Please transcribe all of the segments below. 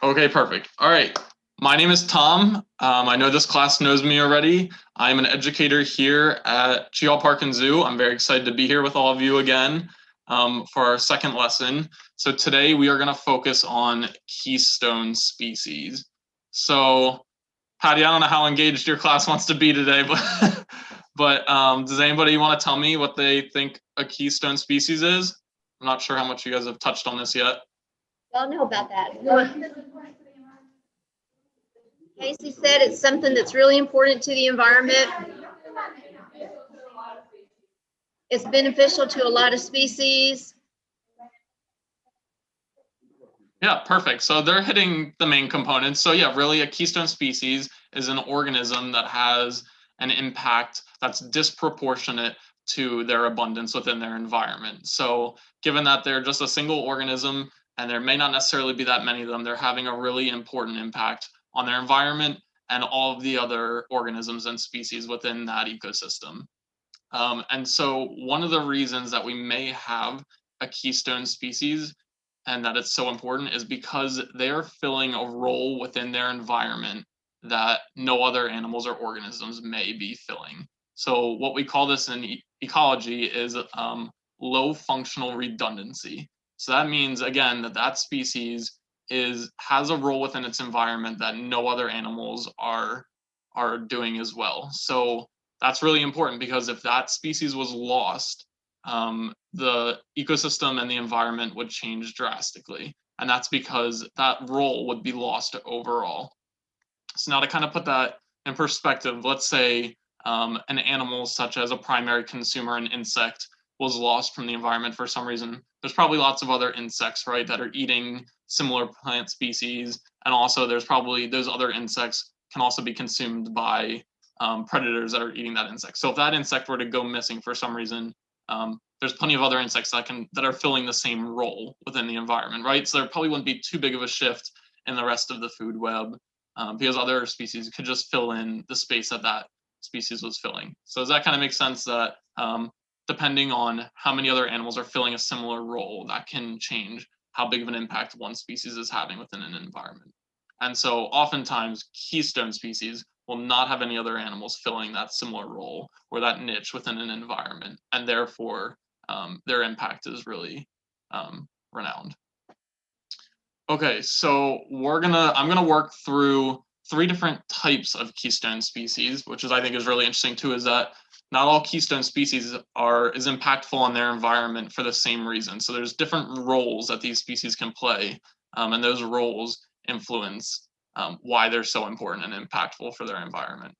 Okay, perfect. All right. My name is Tom. I know this class knows me already. I'm an educator here at Geall Park and Zoo. I'm very excited to be here with all of you again for our second lesson. So today we are going to focus on keystone species. So Patty, I don't know how engaged your class wants to be today, but does anybody want to tell me what they think a keystone species is? I'm not sure how much you guys have touched on this yet. Y'all know about that. Casey said it's something that's really important to the environment. It's beneficial to a lot of species. Yeah, perfect. So they're hitting the main components. So yeah, really a keystone species is an organism that has an impact that's disproportionate to their abundance within their environment. So given that they're just a single organism and there may not necessarily be that many of them, they're having a really important impact on their environment and all of the other organisms and species within that ecosystem. And so one of the reasons that we may have a keystone species and that it's so important is because they're filling a role within their environment that no other animals or organisms may be filling. So what we call this in ecology is low functional redundancy. So that means, again, that species has a role within its environment that no other animals are doing as well. So that's really important because if that species was lost, the ecosystem and the environment would change drastically. And that's because that role would be lost overall. So now to kind of put that in perspective, let's say an animal such as a primary consumer, an insect, was lost from the environment for some reason. There's probably lots of other insects, right, that are eating similar plant species. And also there's probably those other insects can also be consumed by predators that are eating that insect. So if that insect were to go missing for some reason, there's plenty of other insects that are filling the same role within the environment, right? So there probably wouldn't be too big of a shift in the rest of the food web because other species could just fill in the space that species was filling. So does that kind of make sense that depending on how many other animals are filling a similar role, that can change how big of an impact one species is having within an environment. And so oftentimes keystone species will not have any other animals filling that similar role or that niche within an environment, and therefore their impact is really renowned. Okay, so I'm gonna work through 3 different types of keystone species, which I think is really interesting too, is that not all keystone species is impactful on their environment for the same reason. So there's different roles that these species can play, and those roles influence why they're so important and impactful for their environment.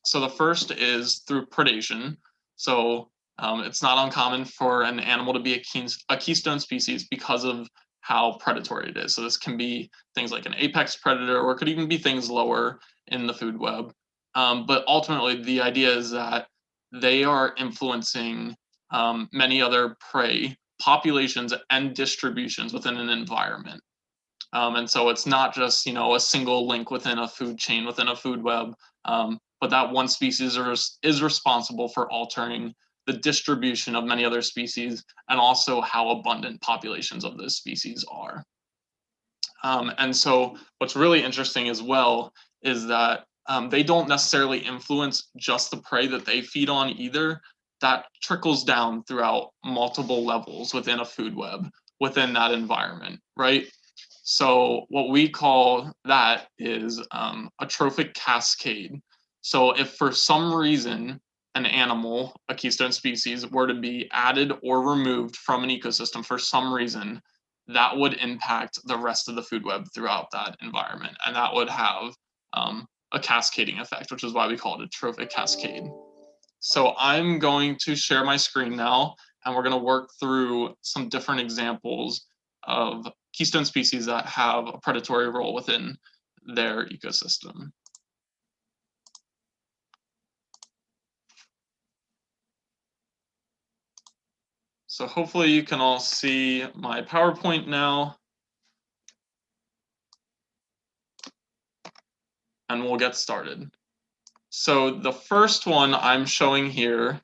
So the first is through predation. So it's not uncommon for an animal to be a keystone species because of how predatory it is. So this can be things like an apex predator, or it could even be things lower in the food web. But ultimately, the idea is that they are influencing many other prey populations and distributions within an environment. And so it's not just, a single link within a food chain, within a food web, but that one species is responsible for altering the distribution of many other species and also how abundant populations of those species are. And so what's really interesting as well is that they don't necessarily influence just the prey that they feed on either. That trickles down throughout multiple levels within a food web, within that environment, right? So what we call that is a trophic cascade. So if for some reason an animal, a keystone species, were to be added or removed from an ecosystem for some reason, that would impact the rest of the food web throughout that environment. And that would have a cascading effect, which is why we call it a trophic cascade. So I'm going to share my screen now, and we're going to work through some different examples of keystone species that have a predatory role within their ecosystem. So hopefully you can all see my PowerPoint now. And we'll get started. So the first one I'm showing here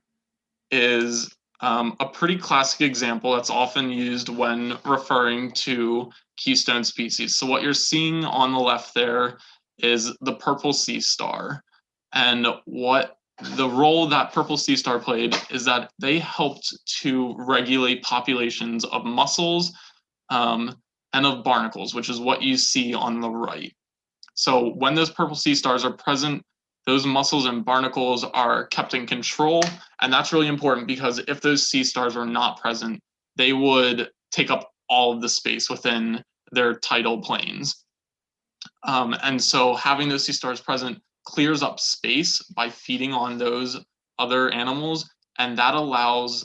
is A pretty classic example that's often used when referring to keystone species. So what you're seeing on the left there is the purple sea star. And what the role that purple sea star played is that they helped to regulate populations of mussels and of barnacles, which is what you see on the right. So when those purple sea stars are present, those mussels and barnacles are kept in control. And that's really important because if those sea stars were not present, they would take up all of the space within their tidal plains. And so having those sea stars present clears up space by feeding on those other animals. And that allows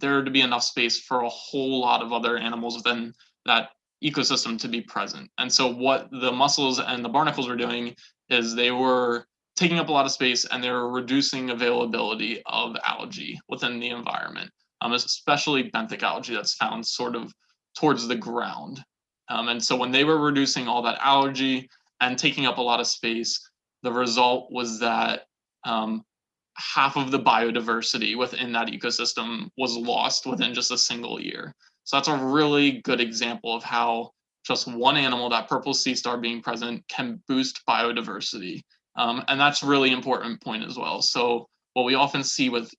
there to be enough space for a whole lot of other animals within that ecosystem to be present. And so what the mussels and the barnacles were doing is they were taking up a lot of space and they were reducing availability of algae within the environment, especially benthic algae that's found sort of towards the ground. And so when they were reducing all that algae and taking up a lot of space, the result was that half of the biodiversity within that ecosystem was lost within just a single year. So that's a really good example of how just one animal, that purple sea star being present, can boost biodiversity. And that's a really important point as well. So what we often see with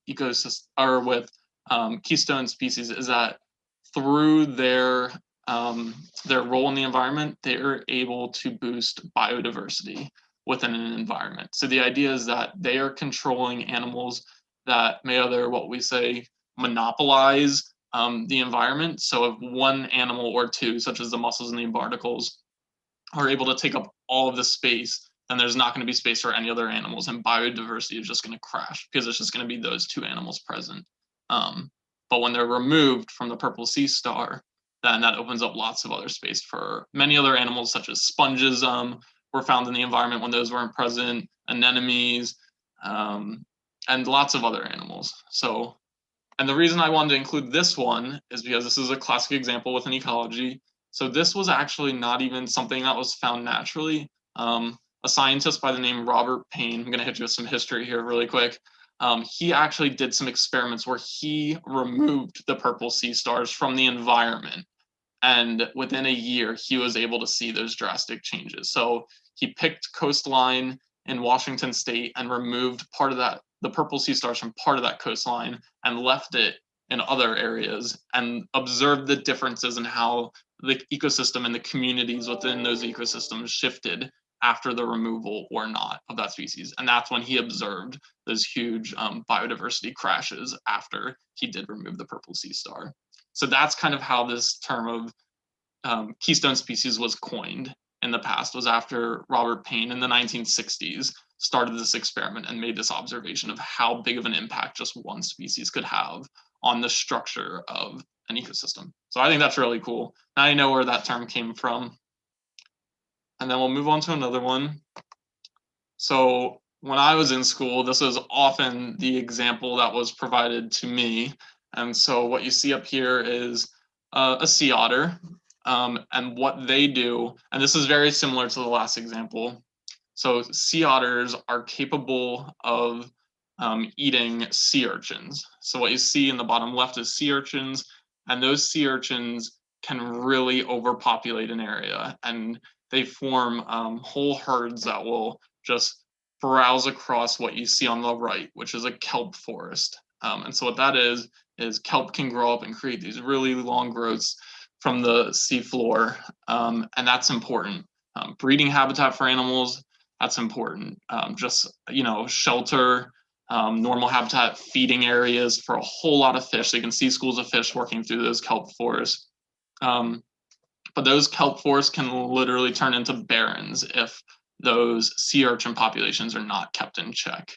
keystone species is that through their role in the environment, they are able to boost biodiversity within an environment. So the idea is that they are controlling animals that may either, what we say, monopolize the environment. So if one animal or two, such as the mussels and the barnacles, are able to take up all of the space, then there's not going to be space for any other animals, and biodiversity is just going to crash because it's just going to be those two animals present. But when they're removed from the purple sea star, then that opens up lots of other space for many other animals, such as sponges were found in the environment when those weren't present, anemones, and lots of other animals. So, and the reason I wanted to include this one is because this is a classic example within ecology. So this was actually not even something that was found naturally. A scientist by the name Robert Payne, I'm going to hit you with some history here really quick. He actually did some experiments where he removed the purple sea stars from the environment. And within a year, he was able to see those drastic changes. So he picked coastline in Washington state and removed part of that, the purple sea stars from part of that coastline, and left it in other areas and observed the differences in how the ecosystem and the communities within those ecosystems shifted after the removal or not of that species. And that's when he observed those huge biodiversity crashes after he did remove the purple sea star. So that's kind of how this term of keystone species was coined in the past, was after Robert Payne in the 1960s started this experiment and made this observation of how big of an impact just one species could have on the structure of an ecosystem. So I think that's really cool. Now you know where that term came from. And then we'll move on to another one. So when I was in school, this was often the example that was provided to me. And so what you see up here is a sea otter, and what they do, and this is very similar to the last example. So sea otters are capable of eating sea urchins. So what you see in the bottom left is sea urchins, and those sea urchins can really overpopulate an area, and they form whole herds that will just browse across what you see on the right, which is a kelp forest. And so what that is kelp can grow up and create these really long growths from the seafloor, and that's important. Breeding habitat for animals, that's important. Just, shelter, normal habitat, feeding areas for a whole lot of fish. So you can see schools of fish working through those kelp forests. But those kelp forests can literally turn into barrens if those sea urchin populations are not kept in check.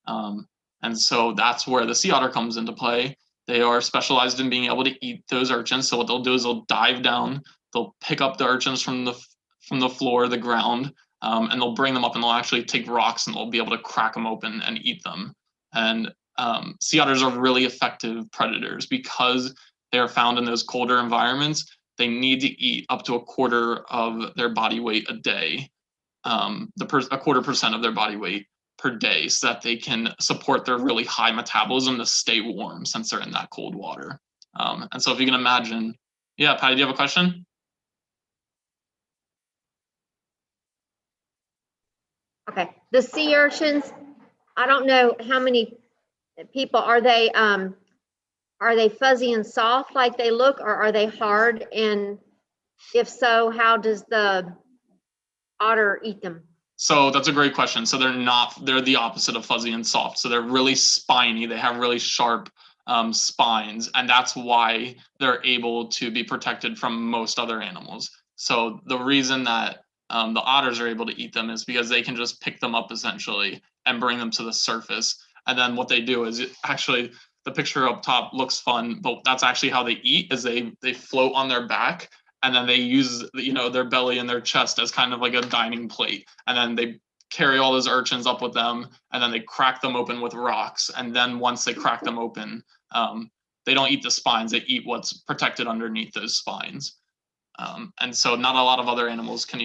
And so that's where the sea otter comes into play. They are specialized in being able to eat those urchins. So what they'll do is they'll dive down, they'll pick up the urchins from the floor, the ground, and they'll bring them up, and they'll actually take rocks and they'll be able to crack them open and eat them. And sea otters are really effective predators because they are found in those colder environments. They need to eat up to a quarter of their body weight a day, a quarter % of their body weight per day so that they can support their really high metabolism to stay warm since they're in that cold water. And so if you can imagine, yeah, Patty, do you have a question? Okay, the sea urchins, I don't know how many people, are they fuzzy and soft like they look, or are they hard? And if so, how does the otter eat them? So that's a great question. So they're the opposite of fuzzy and soft. So they're really spiny. They have really sharp spines, and that's why they're able to be protected from most other animals. So the reason that the otters are able to eat them is because they can just pick them up essentially and bring them to the surface. And then what they do is actually the picture up top looks fun, but that's actually how they eat. Is they float on their back, and then they use their belly and their chest as kind of like a dining plate, and then they carry all those urchins up with them, and then they crack them open with rocks. And then once they crack them open, they don't eat the spines, they eat what's protected underneath those spines. And so not a lot of other animals can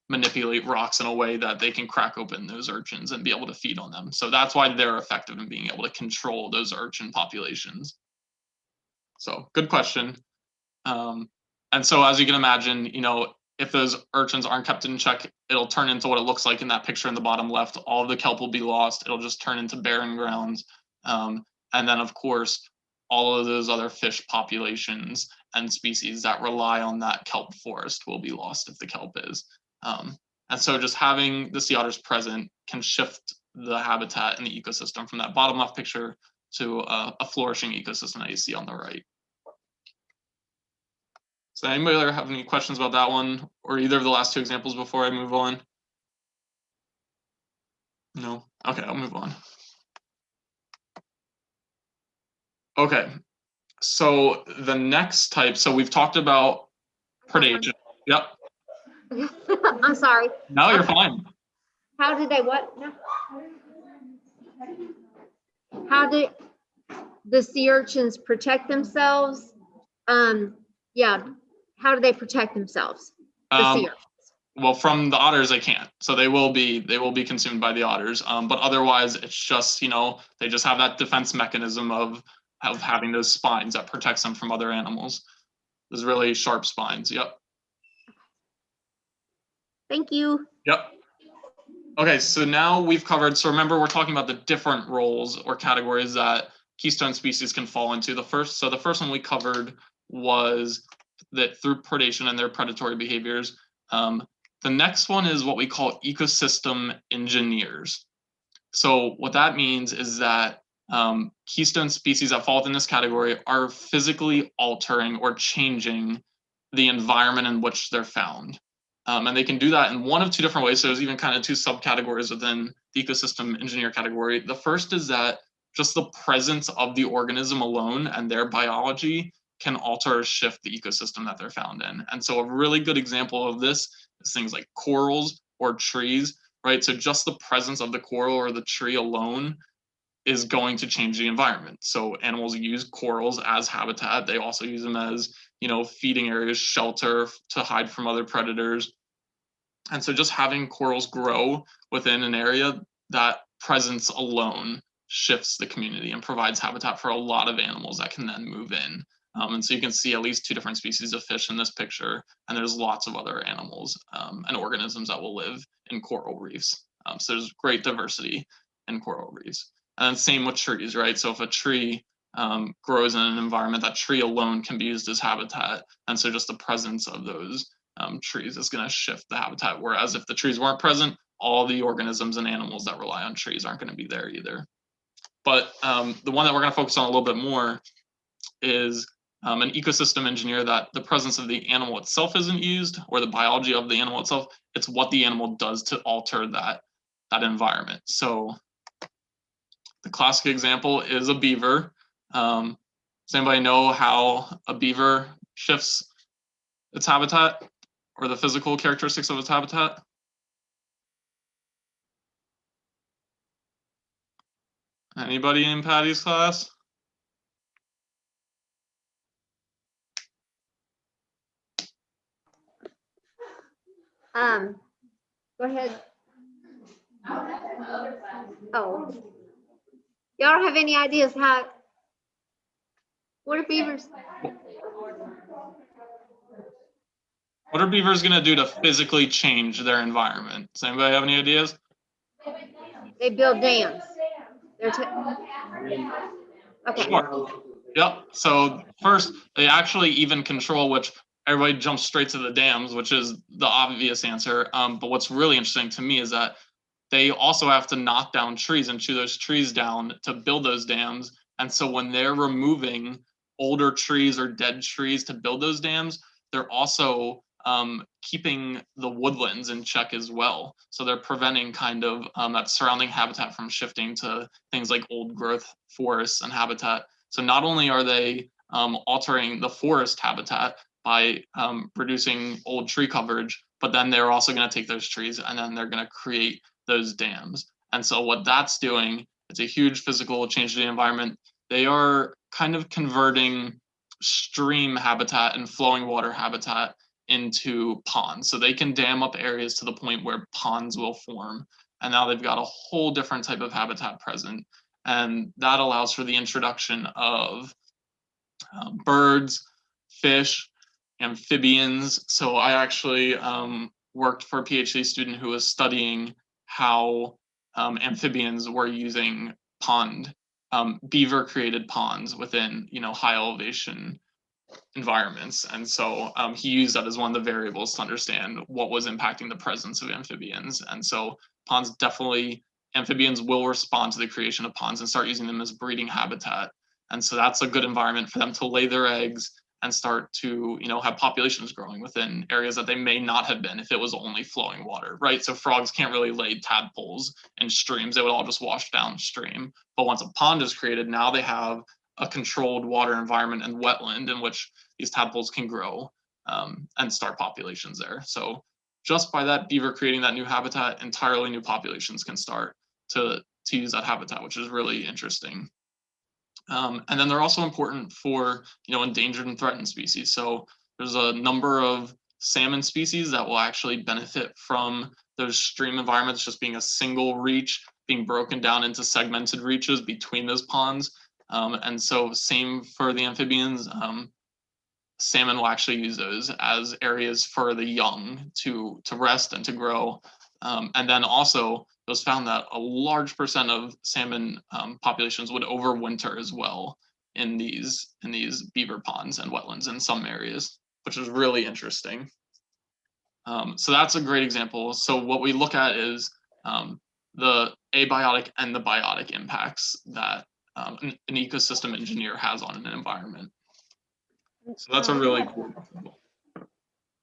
manipulate rocks in a way that they can crack open those urchins and be able to feed on them. So that's why they're effective in being able to control those urchin populations. So good question. And so as you can imagine, if those urchins aren't kept in check, it'll turn into what it looks like in that picture in the bottom left. All of the kelp will be lost. It'll just turn into barren grounds. And then, of course, all of those other fish populations and species that rely on that kelp forest will be lost if the kelp is. And so just having the sea otters present can shift the habitat and the ecosystem from that bottom left picture to a flourishing ecosystem that you see on the right. So anybody have any questions about that one or either of the last two examples before I move on? No? Okay, I'll move on. Okay, so the next type, so we've talked about predation. Yep. I'm sorry. No, you're fine. How did they what? No. How did the sea urchins protect themselves? Yeah. How do they protect themselves? The sea urchins. Well, from the otters, they can't. So they will be consumed by the otters. But otherwise, it's just they just have that defense mechanism of having those spines that protects them from other animals. Those really sharp spines. Yep. Thank you. Yep. Okay, so now we've covered. So remember, we're talking about the different roles or categories that keystone species can fall into. The first one we covered was that through predation and their predatory behaviors. The next one is what we call ecosystem engineers. So what that means is that keystone species that fall within this category are physically altering or changing the environment in which they're found. And they can do that in one of two different ways. So there's even kind of two subcategories within the ecosystem engineer category. The first is that just the presence of the organism alone and their biology can alter or shift the ecosystem that they're found in. And so a really good example of this is things like corals or trees, right? So just the presence of the coral or the tree alone is going to change the environment. So animals use corals as habitat. They also use them as, feeding areas, shelter to hide from other predators. And so just having corals grow within an area, that presence alone shifts the community and provides habitat for a lot of animals that can then move in. And so you can see at least two different species of fish in this picture, and there's lots of other animals and organisms that will live in coral reefs. So there's great diversity in coral reefs. And then same with trees, right? So if a tree grows in an environment, that tree alone can be used as habitat. And so just the presence of those trees is going to shift the habitat. Whereas if the trees weren't present, all the organisms and animals that rely on trees aren't going to be there either. But the one that we're going to focus on a little bit more is an ecosystem engineer that the presence of the animal itself isn't used, or the biology of the animal itself. It's what the animal does to alter that environment. So the classic example is a beaver. Does anybody know how a beaver shifts its habitat or the physical characteristics of its habitat? Anybody in Patty's class? Go ahead. Oh. Y'all don't have any ideas what are beavers? What are beavers going to do to physically change their environment? Does anybody have any ideas? They build dams. Okay. Sure. Yep. So first, they actually even control, which everybody jumps straight to the dams, which is the obvious answer. But what's really interesting to me is that they also have to knock down trees and chew those trees down to build those dams. And so when they're removing older trees or dead trees to build those dams, they're also keeping the woodlands in check as well. So they're preventing kind of that surrounding habitat from shifting to things like old growth forests and habitat. So not only are they altering the forest habitat by reducing old tree coverage, but then they're also going to take those trees and then they're going to create those dams. And so what that's doing, it's a huge physical change to the environment. They are kind of converting stream habitat and flowing water habitat into ponds. So they can dam up areas to the point where ponds will form. And now they've got a whole different type of habitat present. And that allows for the introduction of birds, fish, amphibians. So I actually worked for a PhD student who was studying how amphibians were using beaver created ponds within, high elevation environments. And so he used that as one of the variables to understand what was impacting the presence of amphibians. And so amphibians will respond to the creation of ponds and start using them as breeding habitat. And so that's a good environment for them to lay their eggs and start to, have populations growing within areas that they may not have been if it was only flowing water, right? So frogs can't really lay tadpoles in streams. They would all just wash downstream. But once a pond is created, now they have a controlled water environment and wetland in which these tadpoles can grow and start populations there. So just by that beaver creating that new habitat, entirely new populations can start to use that habitat, which is really interesting. And then they're also important for, endangered and threatened species. So there's a number of salmon species that will actually benefit from those stream environments just being a single reach, being broken down into segmented reaches between those ponds. And so same for the amphibians. Salmon will actually use those as areas for the young to rest and to grow. And then also it was found that a large percent of salmon populations would overwinter as well in these beaver ponds and wetlands in some areas, which is really interesting. So that's a great example. So what we look at is the abiotic and the biotic impacts that an ecosystem engineer has on an environment. So that's a really cool example.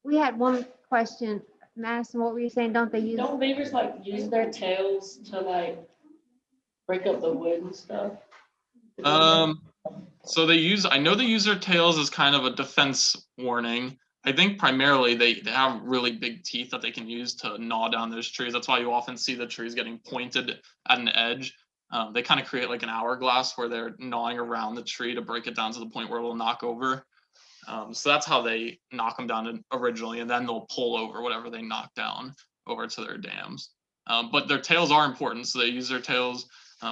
We had one question. Madison, what were you saying? Don't beavers use their tails to break up the wood and stuff? So I know they use their tails as kind of a defense warning. I think primarily they have really big teeth that they can use to gnaw down those trees. That's why you often see the trees getting pointed at an edge. They kind of create like an hourglass where they're gnawing around the tree to break it down to the point where it will knock over. So that's how they knock them down originally, and then they'll pull over whatever they knock down over to their dams. But their tails are important, so they use their tails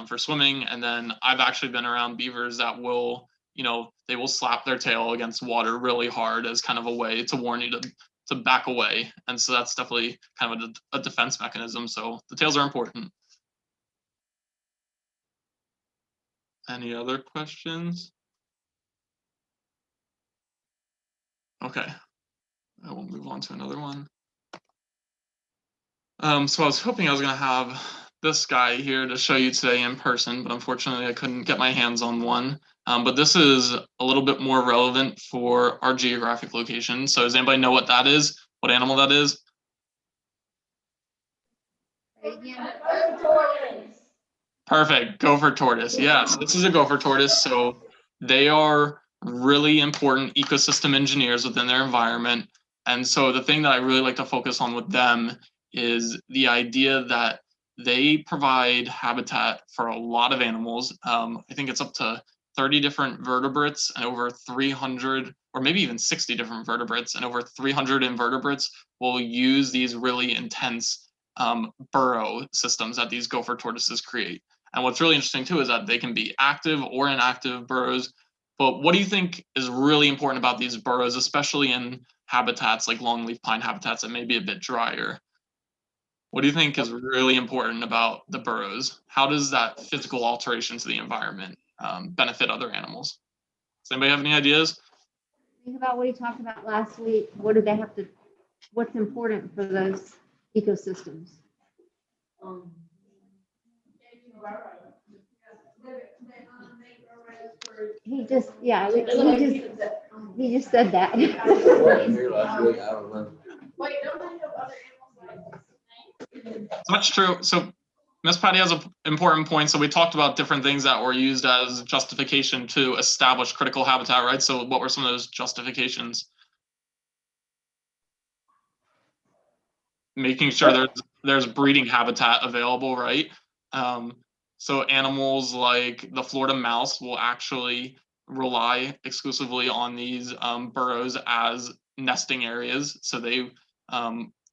for swimming. And then I've actually been around beavers that will, they will slap their tail against water really hard as kind of a way to warn you to back away. And so that's definitely kind of a defense mechanism. So the tails are important. Any other questions? Okay, I will move on to another one. So I was hoping I was gonna have this guy here to show you today in person, but unfortunately I couldn't get my hands on one. But this is a little bit more relevant for our geographic location. So does anybody know what that is? What animal that is? Perfect, Gopher Tortoise. Yes, this is a Gopher Tortoise. So they are really important ecosystem engineers within their environment. And so the thing that I really like to focus on with them is the idea that they provide habitat for a lot of animals. I think it's up to 30 different vertebrates and over 300, or maybe even 60 different vertebrates, and over 300 invertebrates will use these really intense burrow systems that these gopher tortoises create. And what's really interesting too is that they can be active or inactive burrows. But what do you think is really important about these burrows, especially in habitats like longleaf pine habitats that may be a bit drier? What do you think is really important about the burrows? How does that physical alteration to the environment benefit other animals? Does anybody have any ideas? Think about what he talked about last week. What do they have to, what's important for those ecosystems? He just, yeah, he just said that. That's true. So Miss Patty has an important point. So we talked about different things that were used as justification to establish critical habitat, right? So what were some of those justifications? Making sure there's breeding habitat available, right? So animals like the Florida mouse will actually rely exclusively on these burrows as nesting areas. So they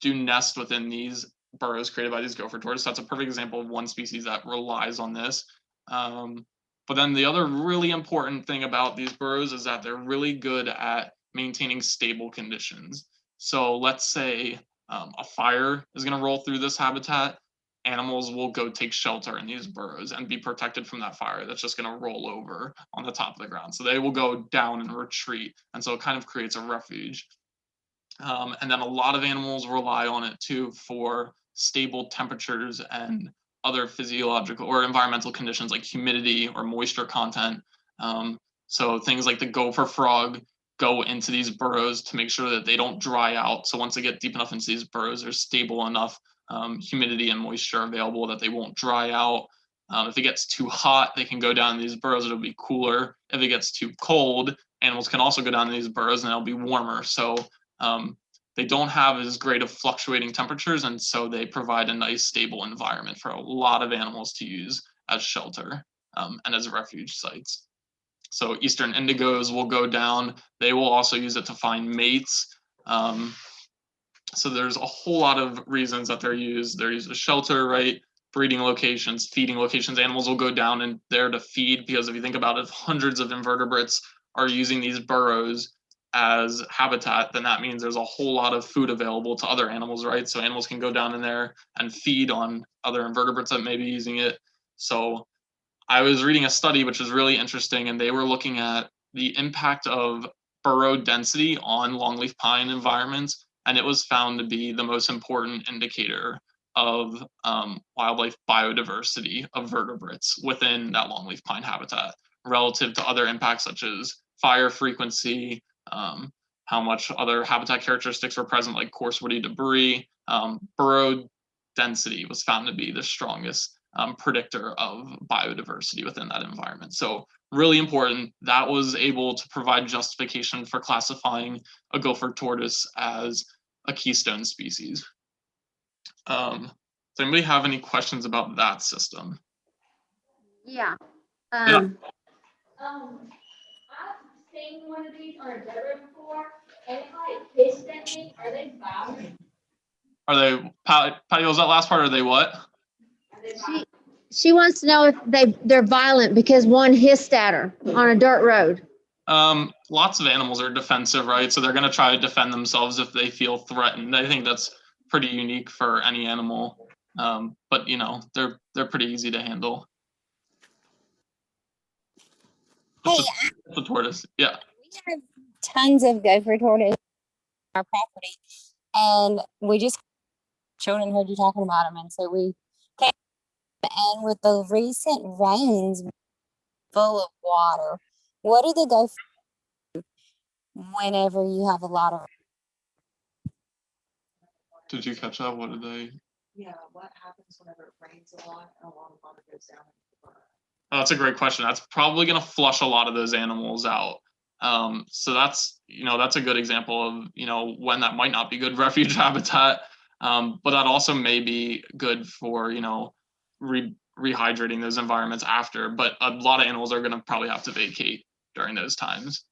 do nest within these burrows created by these gopher tortoises. That's a perfect example of one species that relies on this. But then the other really important thing about these burrows is that they're really good at maintaining stable conditions. So let's say a fire is going to roll through this habitat, animals will go take shelter in these burrows and be protected from that fire that's just going to roll over on the top of the ground. So they will go down and retreat. And so it kind of creates a refuge. And then a lot of animals rely on it too for stable temperatures and other physiological or environmental conditions like humidity or moisture content. So things like the gopher frog go into these burrows to make sure that they don't dry out. So once they get deep enough into these burrows, there's stable enough humidity and moisture available that they won't dry out. If it gets too hot, they can go down in these burrows, it'll be cooler. If it gets too cold, animals can also go down in these burrows and it'll be warmer. So they don't have as great of fluctuating temperatures, and so they provide a nice stable environment for a lot of animals to use as shelter and as refuge sites. So eastern indigos will go down. They will also use it to find mates. So there's a whole lot of reasons that they're used. They're used as shelter, right? Breeding locations, feeding locations. Animals will go down in there to feed, because if you think about it, if hundreds of invertebrates are using these burrows as habitat, then that means there's a whole lot of food available to other animals, right? So animals can go down in there and feed on other invertebrates that may be using it. So I was reading a study which is really interesting, and they were looking at the impact of burrow density on longleaf pine environments, and it was found to be the most important indicator of wildlife biodiversity of vertebrates within that longleaf pine habitat relative to other impacts such as fire frequency, how much other habitat characteristics were present like coarse woody debris. Burrow density was found to be the strongest predictor of biodiversity within that environment. So really important. That was able to provide justification for classifying a gopher tortoise as a keystone species. Does anybody have any questions about that system? Yeah. Yeah. I've seen one of these on a desert before, and it like pissed at me. Are they violent? Are they, Patty, was that last part? Are they what? Are they violent? She wants to know if they're violent because one hissed at her on a dirt road. Lots of animals are defensive, right? So they're going to try to defend themselves if they feel threatened. I think that's pretty unique for any animal. But you know, they're pretty easy to handle. Hey, It's a tortoise. Yeah. we have tons of gopher tortoise on our property, and we just children heard you talking about them, and so we came. And with the recent rains full of water, what do the gophers do whenever you have a lot of? Did you catch that? What did they? Yeah, what happens whenever it rains a lot and a lot of water goes down into the burrow? Oh, that's a great question. That's probably going to flush a lot of those animals out. So that's, you know, that's a good example of, you know, when that might not be good refuge habitat, but that also may be good for, you know, rehydrating those environments after. But a lot of animals are going to probably have to vacate during those times.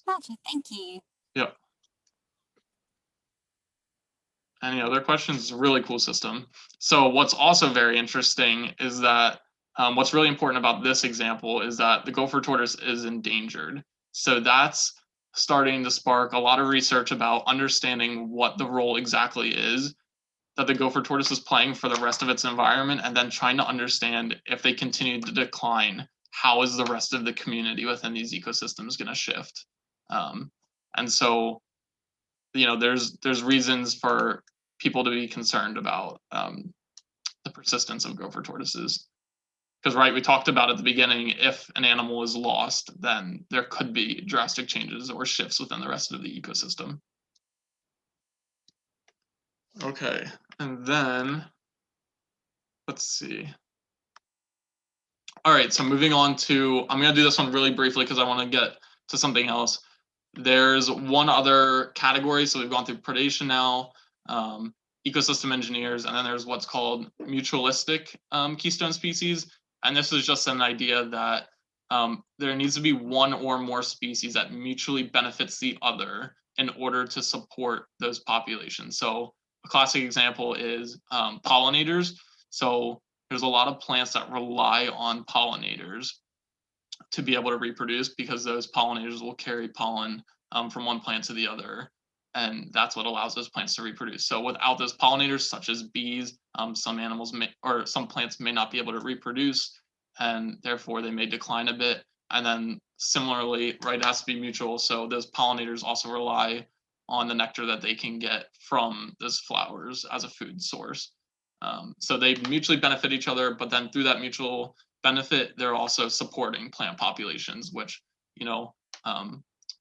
Gotcha, thank you. Yep. Any other questions? It's a really cool system. So what's also very interesting is that what's really important about this example is that the gopher tortoise is endangered. So that's starting to spark a lot of research about understanding what the role exactly is that the gopher tortoise is playing for the rest of its environment, and then trying to understand if they continue to decline, how is the rest of the community within these ecosystems going to shift? And so, you know, there's reasons for people to be concerned about the persistence of gopher tortoises. Because, right, we talked about at the beginning, if an animal is lost, then there could be drastic changes or shifts within the rest of the ecosystem. Okay, and then let's see. All right, so moving on to, I'm going to do this one really briefly because I want to get to something else. There's one other category. So we've gone through predation now, ecosystem engineers, and then there's what's called mutualistic keystone species. And this is just an idea that there needs to be one or more species that mutually benefits the other in order to support those populations. So a classic example is pollinators. So there's a lot of plants that rely on pollinators to be able to reproduce, because those pollinators will carry pollen from one plant to the other. And that's what allows those plants to reproduce. So without those pollinators, such as bees, some animals may, or some plants may not be able to reproduce, and therefore they may decline a bit. And then similarly, right, it has to be mutual. So those pollinators also rely on the nectar that they can get from those flowers as a food source. So they mutually benefit each other, but then through that mutual benefit, they're also supporting plant populations, which, you know,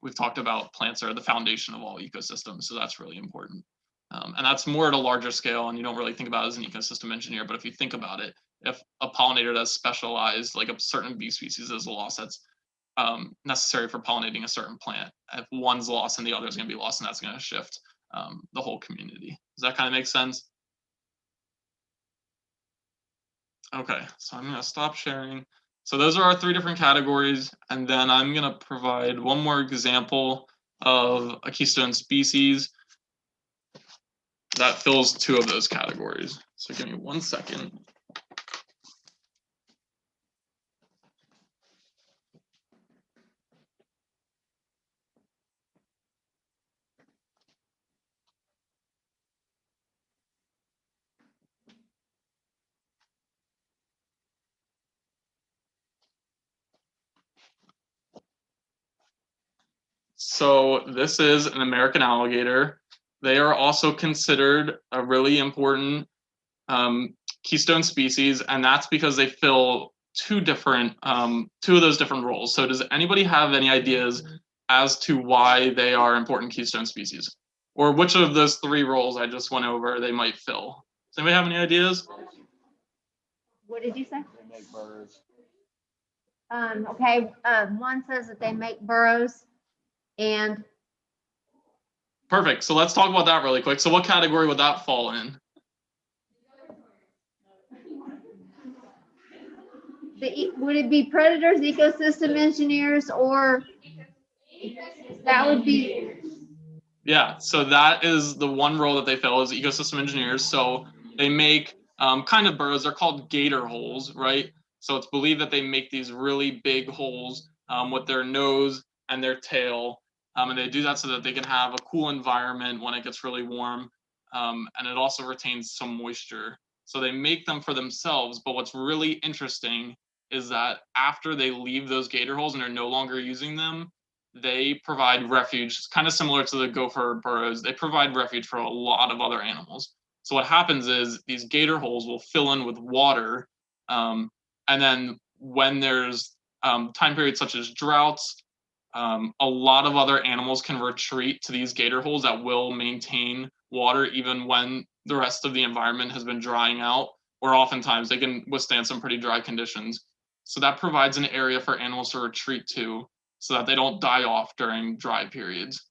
we've talked about, plants are the foundation of all ecosystems, so that's really important. And that's more at a larger scale, and you don't really think about it as an ecosystem engineer, but if you think about it, if a pollinator that's specialized, like a certain bee species is lost, that's necessary for pollinating a certain plant. If one's lost and the other is going to be lost, and that's going to shift the whole community. Does that kind of make sense? Okay, so I'm going to stop sharing. So those are our 3 different categories, and then I'm going to provide one more example of a keystone species that fills 2 of those categories. So give me 1 second. So this is an American alligator. They are also considered a really important keystone species, and that's because they fill 2 of those different roles. So does anybody have any ideas as to why they are important keystone species, or which of those 3 roles I just went over they might fill? Does anybody have any ideas? What did you say? They make burrows. Okay, one says that they make burrows, and Perfect. So let's talk about that really quick. So what category would that fall in? would it be predators, ecosystem engineers, or that would be? Yeah, so that is the one role that they fill, is ecosystem engineers. So they make kind of burrows. They're called gator holes, right? So it's believed that they make these really big holes with their nose and their tail. And they do that so that they can have a cool environment when it gets really warm. And it also retains some moisture. So they make them for themselves. But what's really interesting is that after they leave those gator holes and are no longer using them, they provide refuge, kind of similar to the gopher burrows. They provide refuge for a lot of other animals. So what happens is these gator holes will fill in with water. And then when there's time periods such as droughts, a lot of other animals can retreat to these gator holes that will maintain water even when the rest of the environment has been drying out, or oftentimes they can withstand some pretty dry conditions. So that provides an area for animals to retreat to, so that they don't die off during dry periods.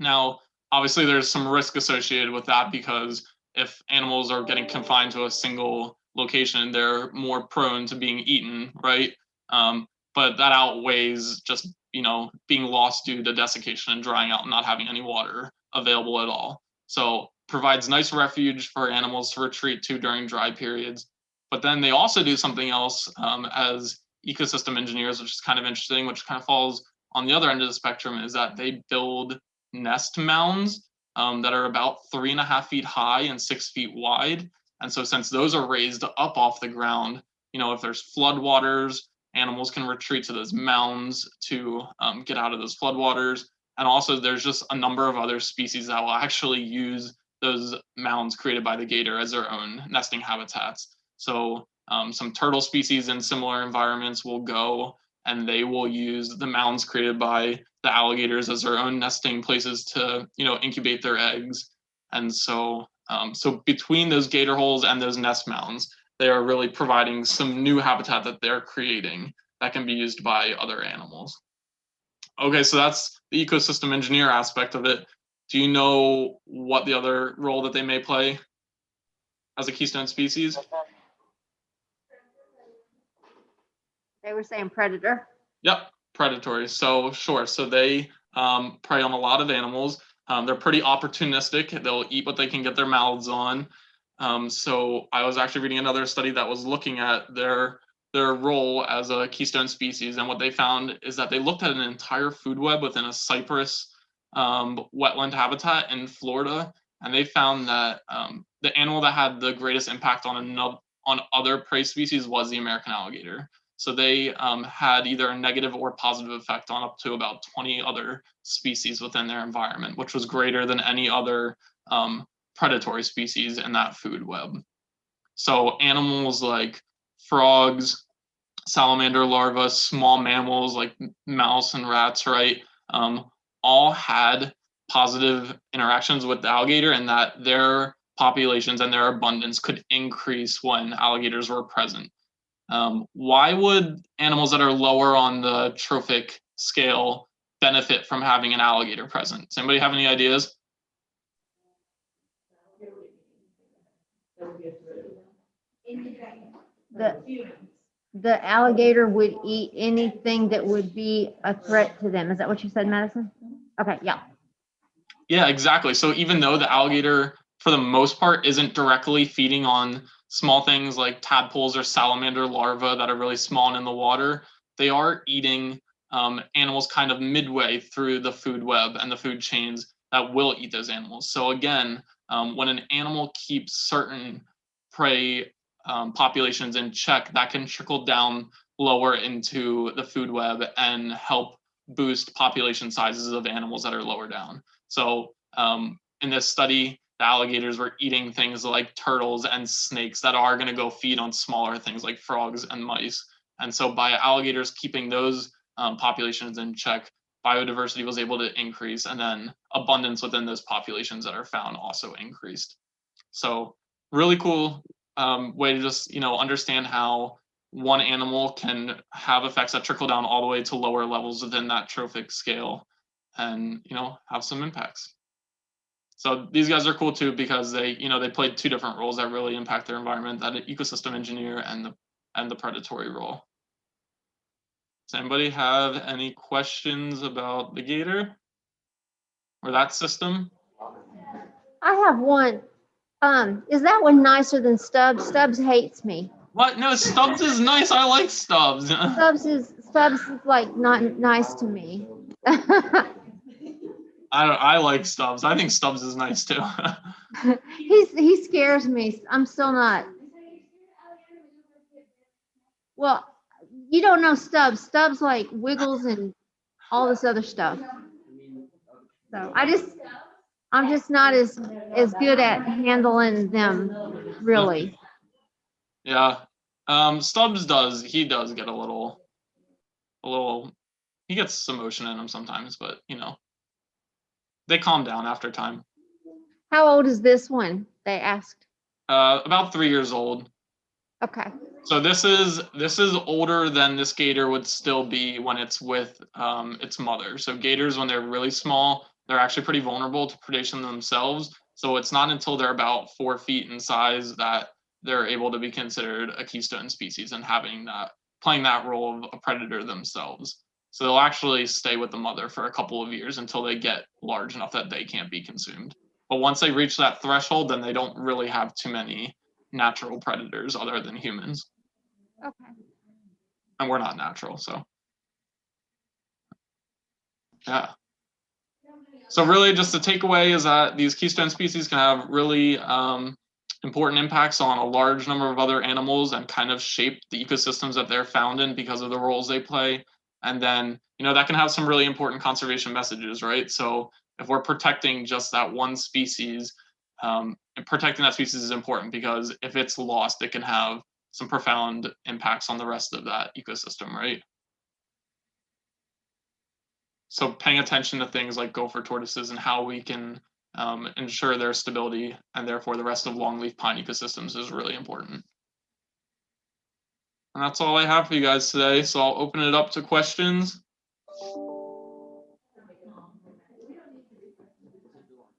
Now, obviously, there's some risk associated with that, because if animals are getting confined to a single location, they're more prone to being eaten, right? But that outweighs just, you know, being lost due to desiccation and drying out and not having any water available at all. So provides nice refuge for animals to retreat to during dry periods. But then they also do something else as ecosystem engineers, which is kind of interesting, which kind of falls on the other end of the spectrum, is that they build nest mounds that are about 3.5 feet high and 6 feet wide. And so since those are raised up off the ground, if there's floodwaters, animals can retreat to those mounds to get out of those floodwaters. And also there's just a number of other species that will actually use those mounds created by the gator as their own nesting habitats. So some turtle species in similar environments will go and they will use the mounds created by the alligators as their own nesting places to, incubate their eggs. And so, so between those gator holes and those nest mounds, they are really providing some new habitat that they're creating that can be used by other animals. Okay, so that's the ecosystem engineer aspect of it. Do you know what the other role that they may play as a keystone species? They were saying predator. Yep, predatory. So sure. So they prey on a lot of animals. They're pretty opportunistic. They'll eat what they can get their mouths on. So I was actually reading another study that was looking at their role as a keystone species, and what they found is that they looked at an entire food web within a cypress wetland habitat in Florida, and they found that the animal that had the greatest impact on other prey species was the American alligator. So they had either a negative or positive effect on up to about 20 other species within their environment, which was greater than any other predatory species in that food web. So animals like frogs, salamander larvae, small mammals like mouse and rats, right, all had positive interactions with the alligator, and that their populations and their abundance could increase when alligators were present. Why would animals that are lower on the trophic scale benefit from having an alligator present? Does anybody have any ideas? The alligator would eat anything that would be a threat to them. Is that what you said, Madison? Okay, yeah. Yeah, exactly. So even though the alligator, for the most part, isn't directly feeding on small things like tadpoles or salamander larvae that are really small and in the water, they are eating animals kind of midway through the food web and the food chains that will eat those animals. So again, when an animal keeps certain prey populations in check, that can trickle down lower into the food web and help boost population sizes of animals that are lower down. So in this study, the alligators were eating things like turtles and snakes that are going to go feed on smaller things like frogs and mice. And so by alligators keeping those populations in check, biodiversity was able to increase, and then abundance within those populations that are found also increased. So really cool way to just understand how one animal can have effects that trickle down all the way to lower levels within that trophic scale, and have some impacts. So these guys are cool too, because they played two different roles that really impact their environment: that ecosystem engineer and the predatory role. Does anybody have any questions about the gator or that system? I have one. Is that one nicer than Stubbs? Stubbs hates me. What? No, Stubbs is nice. I like Stubbs. Stubbs is like not nice to me. I like Stubbs. I think Stubbs is nice too. He scares me. I'm still not. Well, you don't know Stubbs. Stubbs like wiggles and all this other stuff. So I'm just not as good at handling them, really. Yeah. Stubbs he does get a little, he gets some emotion in him sometimes, but they calm down after time. How old is this one? They asked. About 3 years old. Okay. So this is older than this gator would still be when it's with its mother. So gators, when they're really small, they're actually pretty vulnerable to predation themselves. So it's not until they're about 4 feet in size that they're able to be considered a keystone species and playing that role of a predator themselves. So they'll actually stay with the mother for a couple of years until they get large enough that they can't be consumed. But once they reach that threshold, then they don't really have too many natural predators other than humans. Okay. And we're not natural, so. Yeah. So really just the takeaway is that these keystone species can have really important impacts on a large number of other animals and kind of shape the ecosystems that they're found in because of the roles they play. And then, that can have some really important conservation messages, right? So if we're protecting just that one species, and protecting that species is important because if it's lost, it can have some profound impacts on the rest of that ecosystem, right? So paying attention to things like gopher tortoises and how we can ensure their stability and therefore the rest of longleaf pine ecosystems is really important. And that's all I have for you guys today. So I'll open it up to questions.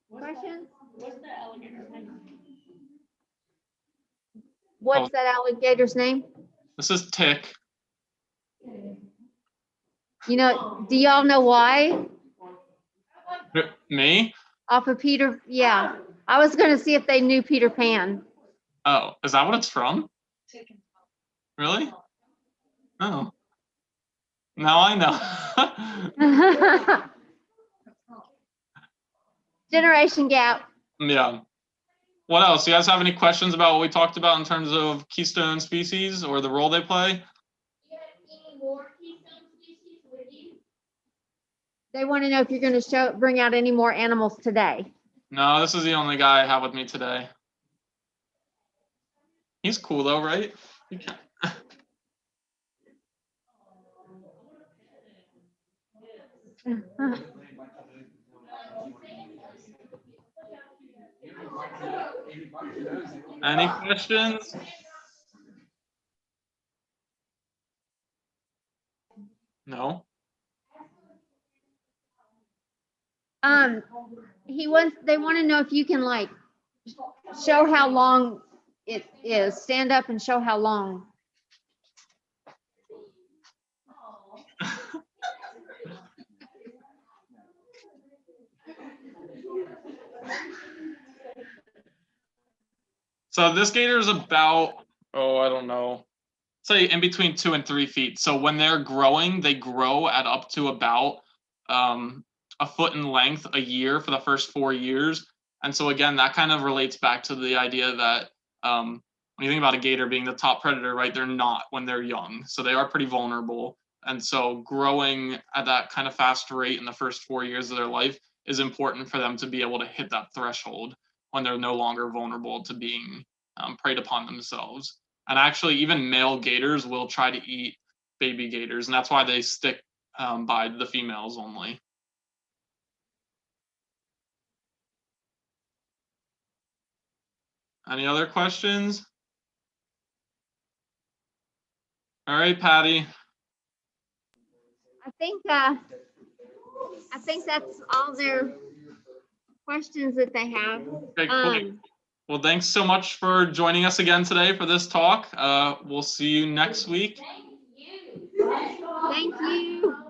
Questions? What's the alligator name? What's that alligator's name? This is Tick. Do y'all know why? Me? Off of Peter, yeah. I was gonna see if they knew Peter Pan. Oh, is that what it's from? Really? Oh. Now I know. Generation gap. Yeah. What else? You guys have any questions about what we talked about in terms of keystone species or the role they play? They want to know if you're going to bring out any more animals today. No, this is the only guy I have with me today. He's cool though, right? Any questions? No. They want to know if you can show how long it is. Stand up and show how long. So this gator is about, I don't know, say in between 2 and 3 feet. So when they're growing, they grow at up to about a foot in length a year for the first 4 years. And so again, that kind of relates back to the idea that when you think about a gator being the top predator, right, they're not when they're young. So they are pretty vulnerable. And so growing at that kind of fast rate in the first 4 years of their life is important for them to be able to hit that threshold when they're no longer vulnerable to being preyed upon themselves. And actually, even male gators will try to eat baby gators, and that's why they stick by the females only. Any other questions? All right, Patty. I think that's all their questions that they have. Okay, cool. Well, thanks so much for joining us again today for this talk. We'll see you next week. Thank you.